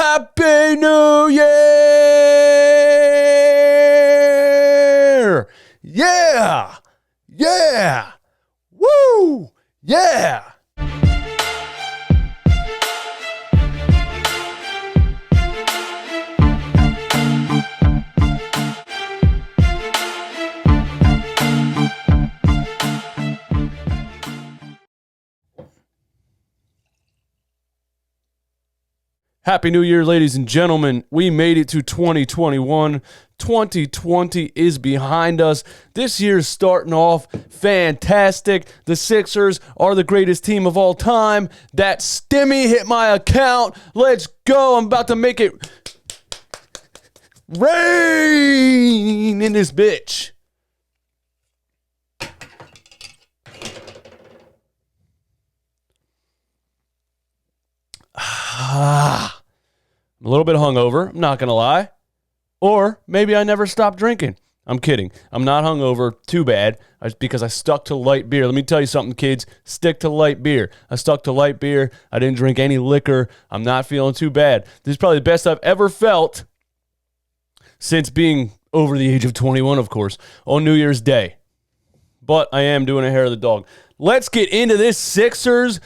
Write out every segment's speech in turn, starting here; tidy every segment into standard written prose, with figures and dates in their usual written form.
Happy New Year! Yeah! Yeah! Woo! Yeah! Happy New Year, ladies and gentlemen. We made it to 2021. 2020 is behind us. This year's starting off fantastic. The Sixers are the greatest team of all time. That stimmy hit my account. Let's go. I'm about to make it rain in this bitch. I'm a little bit hungover, I'm not going to lie. Or maybe I never stopped drinking. I'm kidding. I'm not hungover too bad because I stuck to light beer. Let me tell you something, kids. Stick to light beer. I stuck to light beer. I didn't drink any liquor. I'm not feeling too bad. This is probably the best I've ever felt since being over the age of 21, of course, on New Year's Day. But I am doing a hair of the dog. Let's get into this Sixers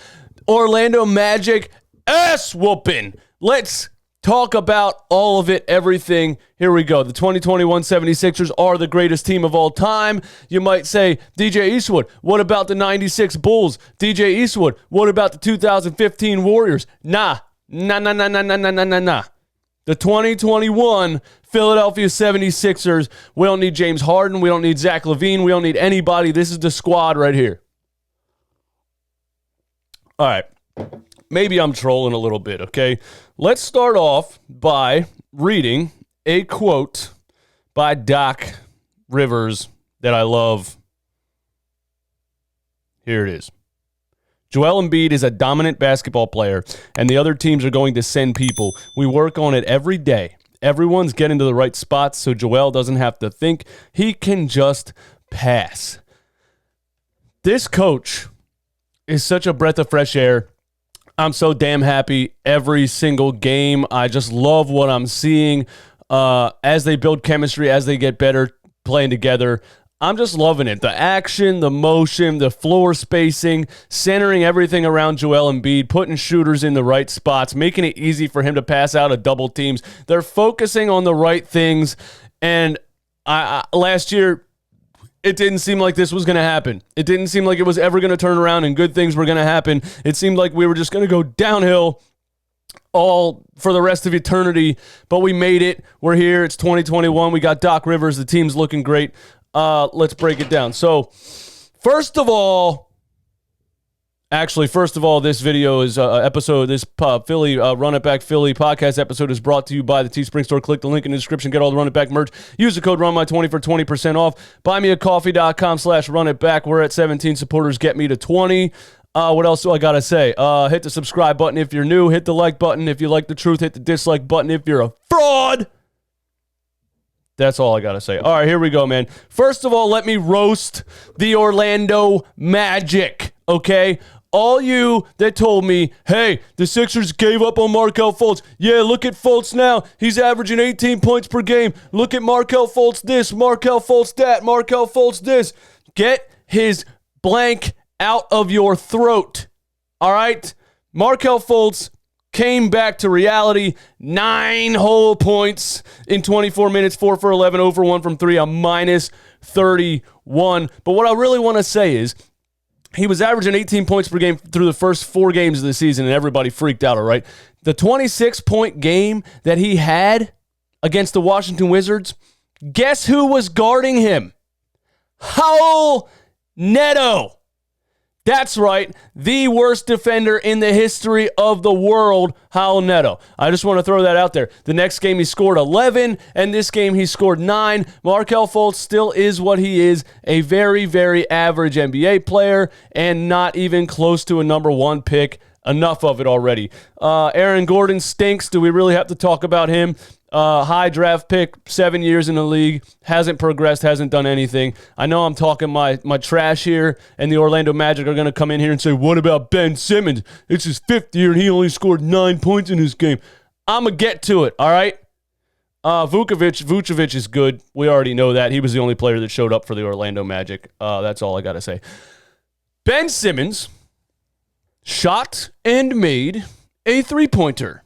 Orlando Magic ass whooping. Let's talk about all of it, everything. Here we go. The 2021 76ers are the greatest team of all time. You might say, DJ Eastwood, what about the 96 Bulls? DJ Eastwood, what about the 2015 Warriors? Nah. The 2021 Philadelphia 76ers. We don't need James Harden. We don't need Zach LaVine. We don't need anybody. This is the squad right here. All right. Maybe I'm trolling a little bit, okay? Let's start off by reading a quote by Doc Rivers that I love. Here it is. Joel Embiid is a dominant basketball player, and the other teams are going to send people. We work on it every day. Everyone's getting to the right spots, so Joel doesn't have to think. He can just pass. This coach is such a breath of fresh air. I'm so damn happy every single game. I just love what I'm seeing as they build chemistry, as they get better playing together. I'm just loving it. The action, the motion, the floor spacing, centering everything around Joel Embiid, putting shooters in the right spots, making it easy for him to pass out of double teams. They're focusing on the right things. And last year, it didn't seem like this was going to happen. It didn't seem like it was ever going to turn around and good things were going to happen. It seemed like we were just going to go downhill all for the rest of eternity, but we made it. We're here. It's 2021. We got Doc Rivers. The team's looking great. Let's break it down. So, first of all, this video is Philly Run It Back Philly podcast episode is brought to you by the Teespring store. Click the link in the description. Get all the Run It Back merch. Use the code RUNMY20 for 20% off. BuyMeACoffee.com/RunItBack. We're at 17 supporters. Get me to 20. What else do I got to say? Hit the subscribe button if you're new. Hit the like button if you like the truth. Hit the dislike button if you're a fraud. That's all I got to say. All right, here we go, man. First of all, let me roast the Orlando Magic, okay? All you that told me, hey, the Sixers gave up on Markelle Fultz. Yeah, look at Fultz now. He's averaging 18 points per game. Look at Markelle Fultz this, Markelle Fultz that, Markelle Fultz this. Get his blank out of your throat, all right? Markelle Fultz came back to reality. 9 whole points in 24 minutes, 4 for 11, 0 for 1 from 3, a minus 31. But what I really want to say is, he was averaging 18 points per game through the first 4 games of the season, and everybody freaked out, all right? The 26-point game that he had against the Washington Wizards, guess who was guarding him? Raul Neto. That's right, the worst defender in the history of the world, Raul Neto. I just want to throw that out there. The next game he scored 11, and this game he scored 9. Markelle Fultz still is what he is, a very, very average NBA player, and not even close to a number 1 pick. Enough of it already. Aaron Gordon stinks. Do we really have to talk about him? High draft pick, 7 years in the league, hasn't progressed, hasn't done anything. I know I'm talking my trash here, and the Orlando Magic are going to come in here and say, what about Ben Simmons? It's his 5th year, and he only scored 9 points in this game. I'm going to get to it, all right? Vucavic is good. We already know that. He was the only player that showed up for the Orlando Magic. That's all I got to say. Ben Simmons shot and made a three-pointer.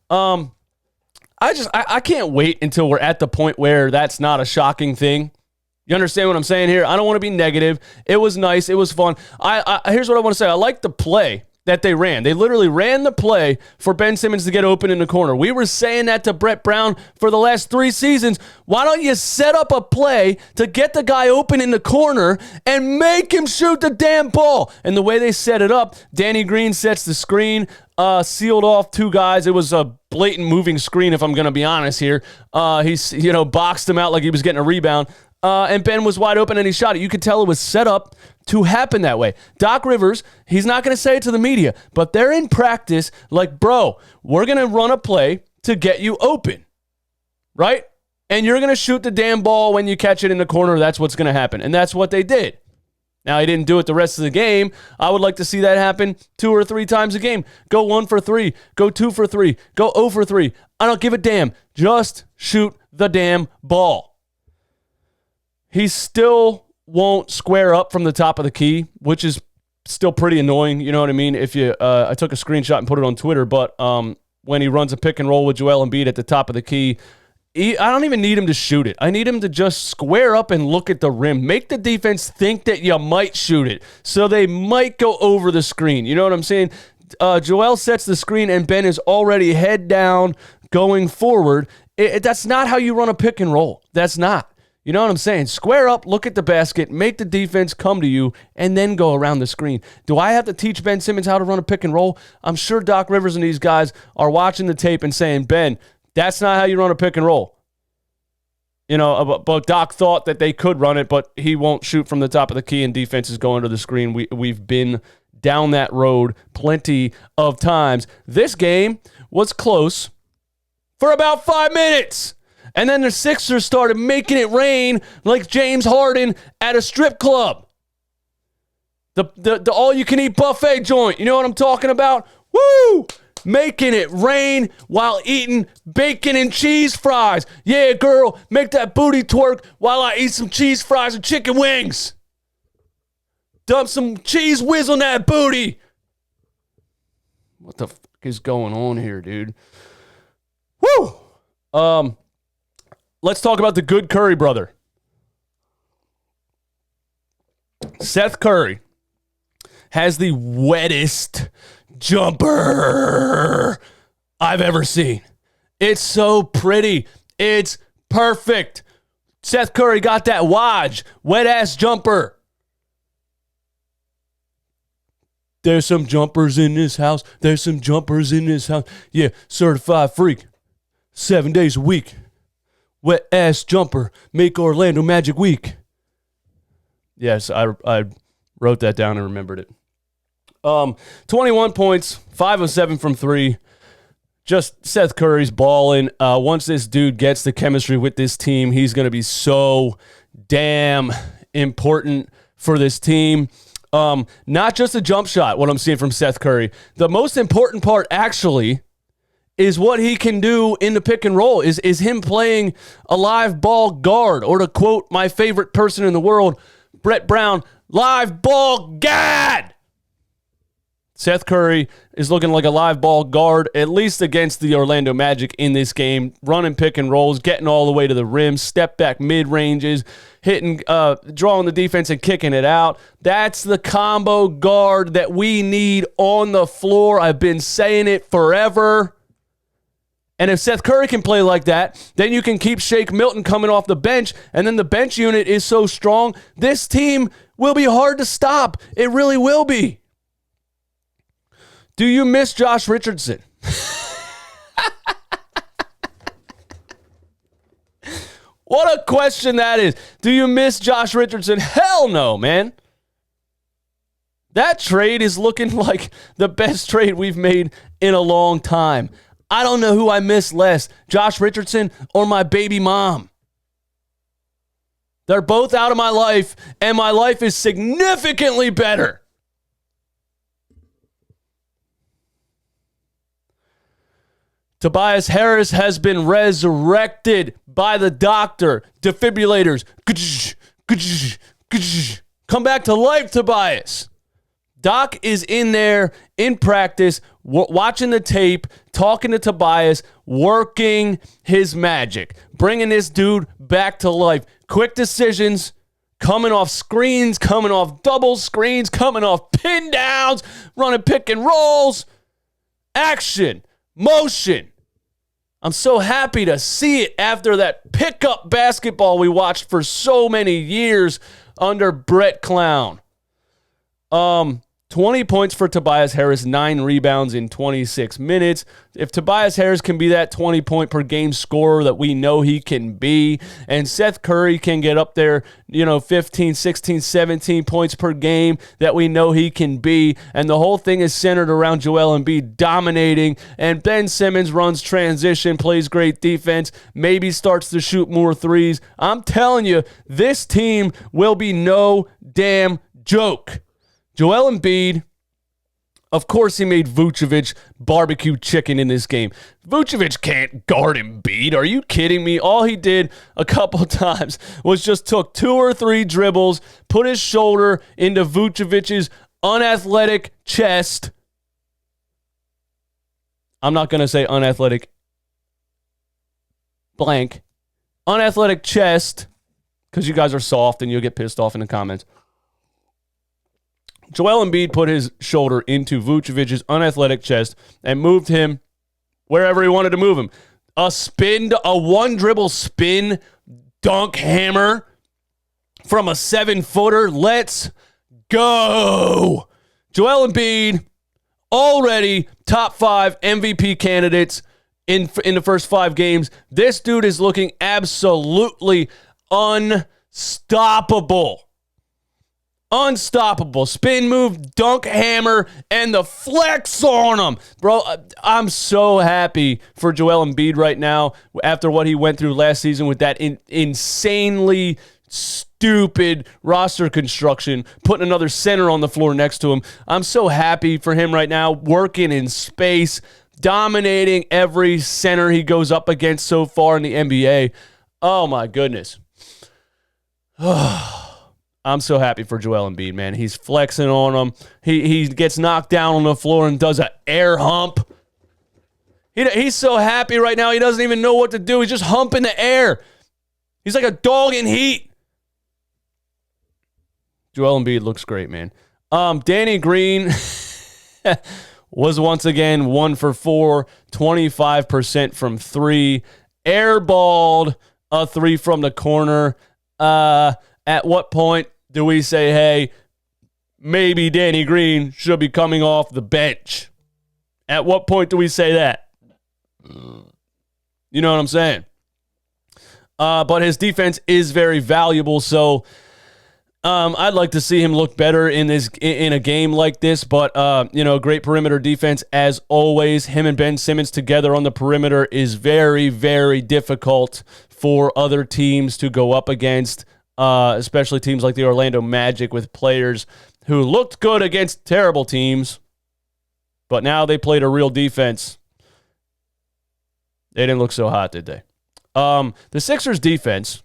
I can't wait until we're at the point where that's not a shocking thing. You understand what I'm saying here? I don't want to be negative. It was nice. It was fun. Here's what I want to say. I like the play that they ran. They literally ran the play for Ben Simmons to get open in the corner. We were saying that to Brett Brown for the last 3 seasons. Why don't you set up a play to get the guy open in the corner and make him shoot the damn ball? And the way they set it up, Danny Green sets the screen, sealed off 2 guys. It was a blatant moving screen, if I'm going to be honest here. He's, boxed him out like he was getting a rebound. And Ben was wide open and he shot it. You could tell it was set up to happen that way. Doc Rivers, he's not going to say it to the media, but they're in practice like, bro, we're going to run a play to get you open, right? And you're going to shoot the damn ball when you catch it in the corner. That's what's going to happen. And that's what they did. Now, he didn't do it the rest of the game. I would like to see that happen 2 or 3 times a game. Go 1 for 3. Go 2 for 3. Go 0 for 3. I don't give a damn. Just shoot the damn ball. He still won't square up from the top of the key, which is still pretty annoying. You know what I mean? If you, I took a screenshot and put it on Twitter, but when he runs a pick and roll with Joel Embiid at the top of the key, I don't even need him to shoot it. I need him to just square up and look at the rim. Make the defense think that you might shoot it, so they might go over the screen. You know what I'm saying? Joel sets the screen, and Ben is already head down going forward. That's not how you run a pick and roll. That's not. You know what I'm saying? Square up, look at the basket, make the defense come to you, and then go around the screen. Do I have to teach Ben Simmons how to run a pick and roll? I'm sure Doc Rivers and these guys are watching the tape and saying, Ben, that's not how you run a pick and roll. But Doc thought that they could run it, but he won't shoot from the top of the key and defense is going to the screen. We've been down that road plenty of times. This game was close for about 5 minutes. And then the Sixers started making it rain like James Harden at a strip club. The all-you-can-eat buffet joint. You know what I'm talking about? Woo! Making it rain while eating bacon and cheese fries. Yeah, girl, make that booty twerk while I eat some cheese fries and chicken wings. Dump some cheese whiz on that booty. What the fuck is going on here, dude? Woo! Let's talk about the good Curry brother. Seth Curry has the wettest jumper I've ever seen. It's so pretty. It's perfect. Seth Curry got that wet-ass jumper. There's some jumpers in this house. There's some jumpers in this house. Yeah, certified freak. 7 days a week. Wet-ass jumper, make Orlando Magic week. Yes, I wrote that down and remembered it. 21 points, 5 of 7 from 3. Just Seth Curry's balling. Once this dude gets the chemistry with this team, he's going to be so damn important for this team. Not just a jump shot, what I'm seeing from Seth Curry. The most important part, actually, is what he can do in the pick and roll, is him playing a live ball guard, or to quote my favorite person in the world, Brett Brown, live ball gad. Seth Curry is looking like a live ball guard, at least against the Orlando Magic in this game, running pick and rolls, getting all the way to the rim, step back mid-ranges, hitting, drawing the defense and kicking it out. That's the combo guard that we need on the floor. I've been saying it forever. And if Seth Curry can play like that, then you can keep Shake Milton coming off the bench, and then the bench unit is so strong, this team will be hard to stop. It really will be. Do you miss Josh Richardson? What a question that is. Do you miss Josh Richardson? Hell no, man. That trade is looking like the best trade we've made in a long time. I don't know who I miss less, Josh Richardson or my baby mom. They're both out of my life, and my life is significantly better. Tobias Harris has been resurrected by the doctor. Defibrillators. Come back to life, Tobias. Doc is in there in practice, watching the tape, talking to Tobias, working his magic, bringing this dude back to life. Quick decisions, coming off screens, coming off double screens, coming off pin downs, running pick and rolls, action, motion. I'm so happy to see it after that pickup basketball we watched for so many years under Brett Clown. 20 points for Tobias Harris, 9 rebounds in 26 minutes. If Tobias Harris can be that 20-point-per-game scorer that we know he can be, and Seth Curry can get up there, 15, 16, 17 points per game that we know he can be, and the whole thing is centered around Joel Embiid dominating, and Ben Simmons runs transition, plays great defense, maybe starts to shoot more threes. I'm telling you, this team will be no damn joke. Joel Embiid, of course he made Vucavic barbecue chicken in this game. Vucavic can't guard Embiid. Are you kidding me? All he did a couple times was just took 2 or 3 dribbles, put his shoulder into Vucevic's unathletic chest. I'm not going to say unathletic blank. Unathletic chest, because you guys are soft and you'll get pissed off in the comments. Joel Embiid put his shoulder into Vucevic's unathletic chest and moved him wherever he wanted to move him. A one-dribble spin dunk hammer from a 7-footer. Let's go. Joel Embiid, already top 5 MVP candidates in the first 5 games. This dude is looking absolutely unstoppable. Unstoppable. Spin move, dunk hammer, and the flex on him. Bro, I'm so happy for Joel Embiid right now after what he went through last season with that insanely stupid roster construction, putting another center on the floor next to him. I'm so happy for him right now, working in space, dominating every center he goes up against so far in the NBA. Oh, my goodness. I'm so happy for Joel Embiid, man. He's flexing on him. He gets knocked down on the floor and does an air hump. He's so happy right now, he doesn't even know what to do. He's just humping the air. He's like a dog in heat. Joel Embiid looks great, man. Danny Green was once again 1 for 4, 25% from 3. Airballed a 3 from the corner. At what point do we say, hey, maybe Danny Green should be coming off the bench? At what point do we say that? You know what I'm saying? But his defense is very valuable, so I'd like to see him look better in a game like this. But, great perimeter defense as always. Him and Ben Simmons together on the perimeter is very, very difficult for other teams to go up against. Especially teams like the Orlando Magic with players who looked good against terrible teams, but now they played a real defense. They didn't look so hot, did they? The Sixers defense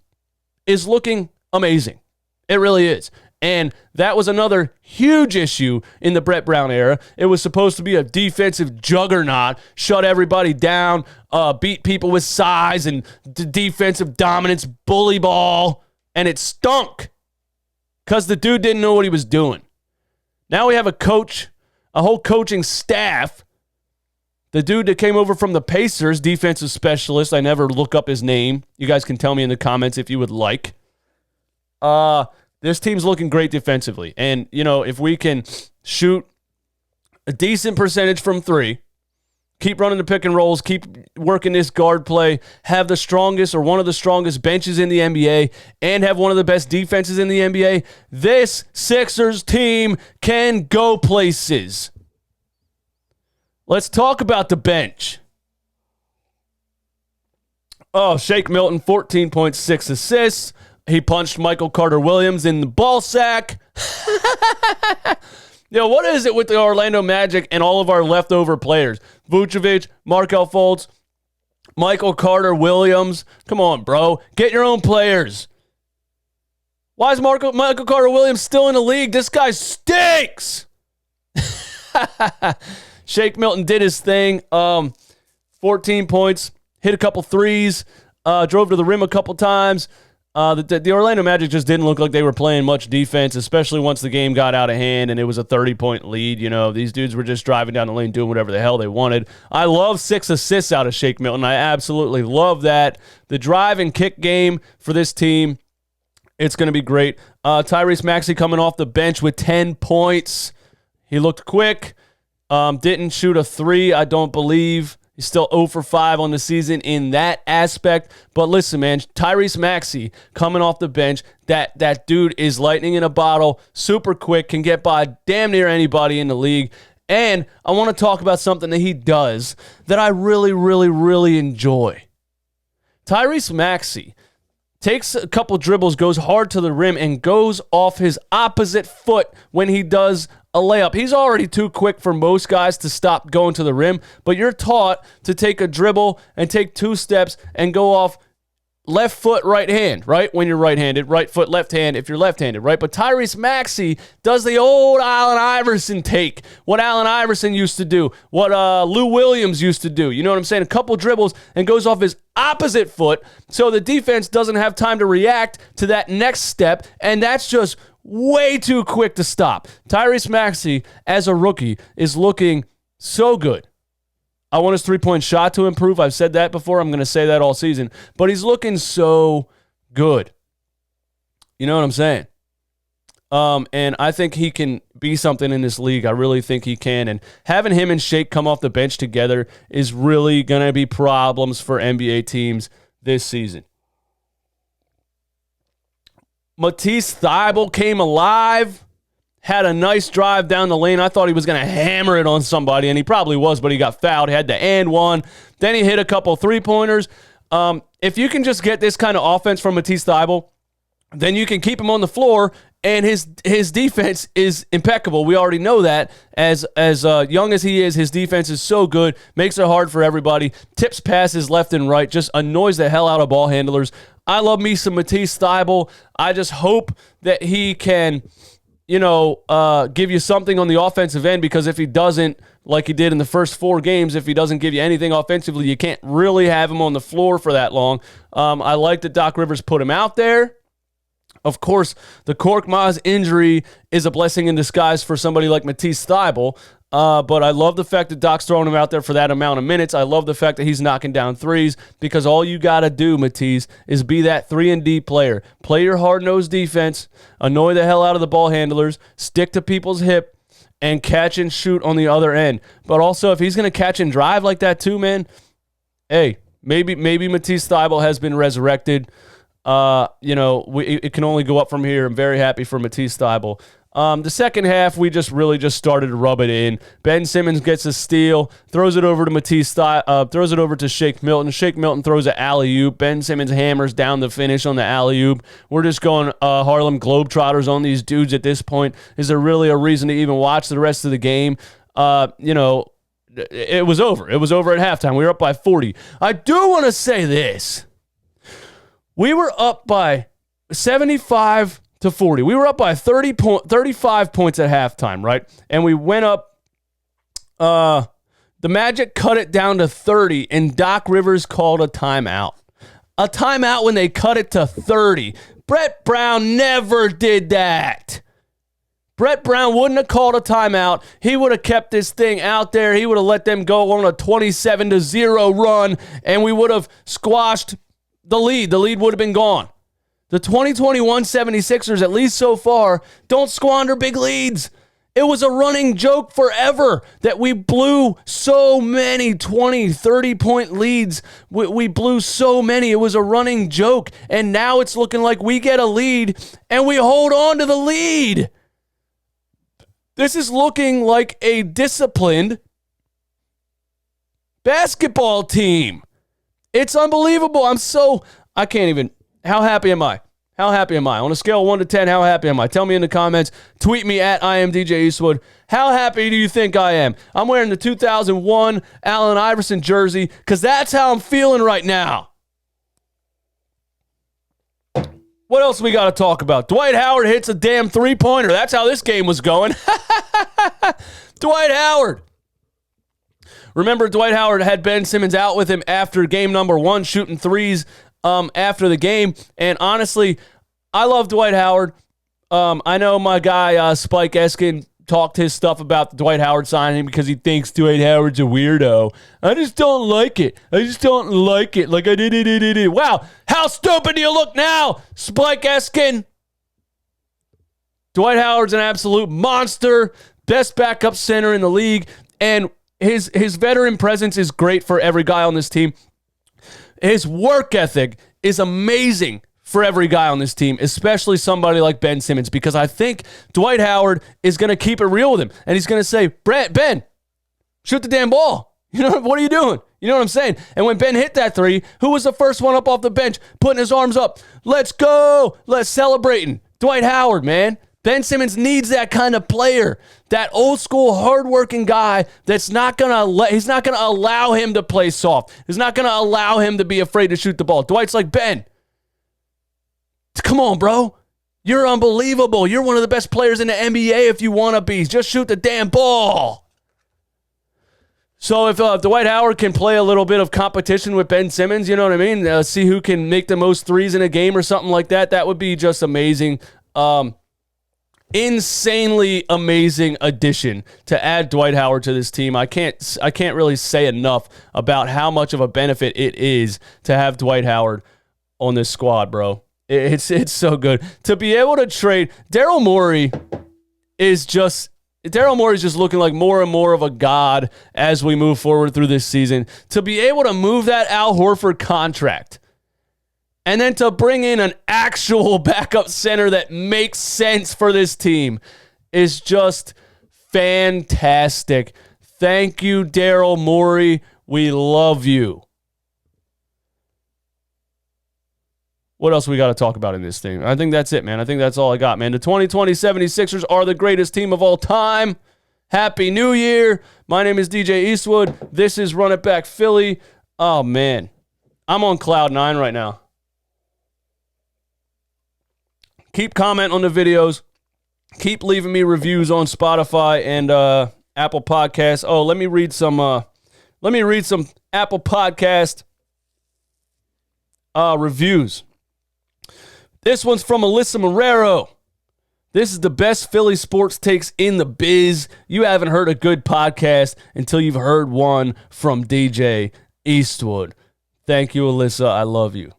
is looking amazing. It really is. And that was another huge issue in the Brett Brown era. It was supposed to be a defensive juggernaut, shut everybody down, beat people with size and defensive dominance, bully ball. And it stunk because the dude didn't know what he was doing. Now we have a coach, a whole coaching staff. The dude that came over from the Pacers, defensive specialist, I never look up his name. You guys can tell me in the comments if you would like. This team's looking great defensively. And, if we can shoot a decent percentage from 3, keep running the pick and rolls, keep working this guard play, have the strongest or one of the strongest benches in the NBA, and have one of the best defenses in the NBA, this Sixers team can go places. Let's talk about the bench. Oh, Shake Milton, 14.6 assists. He punched Michael Carter-Williams in the ball sack. What is it with the Orlando Magic and all of our leftover players? Vucavic, Markelle Fultz, Michael Carter-Williams. Come on, bro. Get your own players. Why is Michael Carter-Williams still in the league? This guy stinks. Shake Milton did his thing. 14 points. Hit a couple threes. Drove to the rim a couple times. The Orlando Magic just didn't look like they were playing much defense, especially once the game got out of hand and it was a 30-point lead. You know, these dudes were just driving down the lane doing whatever the hell they wanted. I love 6 assists out of Shake Milton. I absolutely love that. The drive and kick game for this team, it's going to be great. Tyrese Maxey coming off the bench with 10 points. He looked quick. Didn't shoot a 3, I don't believe. He's still 0 for 5 on the season in that aspect. But listen, man, Tyrese Maxey coming off the bench, that dude is lightning in a bottle, super quick, can get by damn near anybody in the league. And I want to talk about something that he does that I really, really, really enjoy. Tyrese Maxey takes a couple dribbles, goes hard to the rim, and goes off his opposite foot when he does a layup. He's already too quick for most guys to stop going to the rim, but you're taught to take a dribble and take 2 steps and go off left foot, right hand, right? When you're right-handed, right foot, left hand if you're left-handed, right? But Tyrese Maxey does the old Allen Iverson take, what Allen Iverson used to do, what Lou Williams used to do. You know what I'm saying? A couple dribbles and goes off his opposite foot so the defense doesn't have time to react to that next step, and that's just way too quick to stop. Tyrese Maxey, as a rookie, is looking so good. I want his three-point shot to improve. I've said that before. I'm going to say that all season. But he's looking so good. You know what I'm saying? And I think he can be something in this league. I really think he can. And having him and Shake come off the bench together is really going to be problems for NBA teams this season. Matisse Thybulle came alive. Had a nice drive down the lane. I thought he was going to hammer it on somebody, and he probably was, but he got fouled. He had the and one. Then he hit a couple three-pointers. If you can just get this kind of offense from Matisse Thybulle, then you can keep him on the floor, and his defense is impeccable. We already know that. As young as he is, his defense is so good, makes it hard for everybody, tips passes left and right, just annoys the hell out of ball handlers. I love me some Matisse Thybulle. I just hope that he can, give you something on the offensive end, because if he doesn't, like he did in the first 4 games, if he doesn't give you anything offensively, you can't really have him on the floor for that long. I like that Doc Rivers put him out there. Of course, the Korkmaz injury is a blessing in disguise for somebody like Matisse Thybulle, but I love the fact that Doc's throwing him out there for that amount of minutes. I love the fact that he's knocking down threes, because all you got to do, Matisse, is be that 3-and-D player. Play your hard-nosed defense, annoy the hell out of the ball handlers, stick to people's hip, and catch and shoot on the other end. But also, if he's going to catch and drive like that too, man, hey, maybe Matisse Thybulle has been resurrected. It can only go up from here. I'm very happy for Matisse Thybulle. The second half, we just started to rub it in. Ben Simmons gets a steal, throws it over to throws it over to Shake Milton. Shake Milton throws an alley-oop. Ben Simmons hammers down the finish on the alley-oop. We're just going Harlem Globetrotters on these dudes at this point. Is there really a reason to even watch the rest of the game? It was over. It was over at halftime. We were up by 40. I do want to say this. We were up by 75 to 40. We were up by 35 points at halftime, right? And we went up. The Magic cut it down to 30, and Doc Rivers called a timeout. A timeout when they cut it to 30. Brett Brown never did that. Brett Brown wouldn't have called a timeout. He would have kept this thing out there. He would have let them go on a 27-0 run, and we would have squashed the lead. The lead would have been gone. The 2021 76ers, at least so far, don't squander big leads. It was a running joke forever that we blew so many 20, 30-point leads. We blew so many. It was a running joke. And now it's looking like we get a lead and we hold on to the lead. This is looking like a disciplined basketball team. It's unbelievable. I can't even. How happy am I? How happy am I? On a scale of 1 to 10, how happy am I? Tell me in the comments. Tweet me at I am DJ Eastwood. How happy do you think I am? I'm wearing the 2001 Allen Iverson jersey because that's how I'm feeling right now. What else we got to talk about? Dwight Howard hits a damn three-pointer. That's how this game was going. Dwight Howard. Remember, Dwight Howard had Ben Simmons out with him after game number 1, shooting threes after the game. And honestly, I love Dwight Howard. I know my guy Spike Eskin talked his stuff about the Dwight Howard signing because he thinks Dwight Howard's a weirdo. I just don't like it. Like I did. Wow, how stupid do you look now, Spike Eskin? Dwight Howard's an absolute monster, best backup center in the league, and his veteran presence is great for every guy on this team. His work ethic is amazing for every guy on this team, especially somebody like Ben Simmons, because I think Dwight Howard is going to keep it real with him, and he's going to say, Ben, shoot the damn ball. You know, what are you doing? You know what I'm saying? And when Ben hit that three, who was the first one up off the bench, putting his arms up? Let's go. Let's celebrating. Dwight Howard, man. Ben Simmons needs that kind of player, that old school hardworking guy that's he's not gonna allow him to play soft. He's not gonna allow him to be afraid to shoot the ball. Dwight's like, Ben, come on, bro. You're unbelievable. You're one of the best players in the NBA if you want to be. Just shoot the damn ball. So if Dwight Howard can play a little bit of competition with Ben Simmons, you know what I mean? See who can make the most threes in a game or something like that. That would be just amazing. Insanely amazing addition to add Dwight Howard to this team. I can't really say enough about how much of a benefit it is to have Dwight Howard on this squad, bro. It's so good to be able to trade. Daryl Morey is just looking like more and more of a god as we move forward through this season. To be able to move that Al Horford contract and then to bring in an actual backup center that makes sense for this team is just fantastic. Thank you, Daryl Morey. We love you. What else we got to talk about in this thing? I think that's it, man. I think that's all I got, man. The 2020 76ers are the greatest team of all time. Happy New Year. My name is DJ Eastwood. This is Run It Back Philly. Oh, man. I'm on cloud 9 right now. Keep commenting on the videos. Keep leaving me reviews on Spotify and Apple Podcasts. Oh, let me read some Apple Podcast reviews. This one's from Alyssa Marrero. This is the best Philly sports takes in the biz. You haven't heard a good podcast until you've heard one from DJ Eastwood. Thank you, Alyssa. I love you.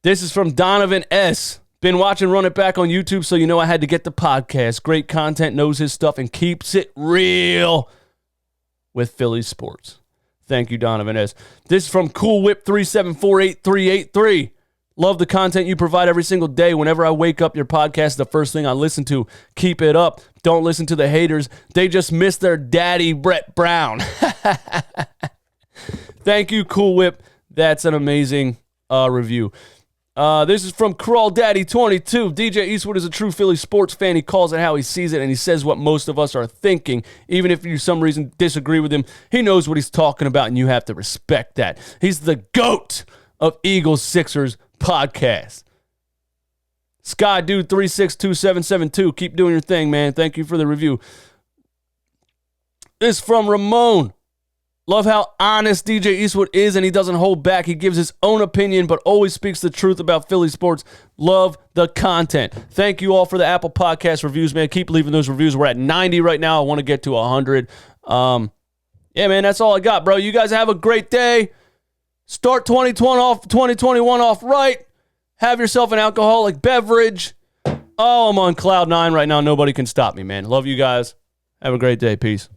This is from Donovan S. Been watching Run It Back on YouTube, so you know I had to get the podcast. Great content, knows his stuff, and keeps it real with Philly sports. Thank you, Donovan S. This is from Cool Whip 3748383. Love the content you provide every single day. Whenever I wake up, your podcast is the first thing I listen to. Keep it up. Don't listen to the haters. They just miss their daddy, Brett Brown. Thank you, Cool Whip. That's an amazing review. This is from Crawl Daddy 22. DJ Eastwood is a true Philly sports fan. He calls it how he sees it, and he says what most of us are thinking. Even if you, for some reason, disagree with him, he knows what he's talking about, and you have to respect that. He's the GOAT of Eagles Sixers podcast. Sky Dude 362772. Keep doing your thing, man. Thank you for the review. This is from Ramon. Love how honest DJ Eastwood is, and he doesn't hold back. He gives his own opinion, but always speaks the truth about Philly sports. Love the content. Thank you all for the Apple Podcast reviews, man. Keep leaving those reviews. We're at 90 right now. I want to get to 100. Yeah, man, that's all I got, bro. You guys have a great day. Start 2021 off right. Have yourself an alcoholic beverage. Oh, I'm on cloud 9 right now. Nobody can stop me, man. Love you guys. Have a great day. Peace.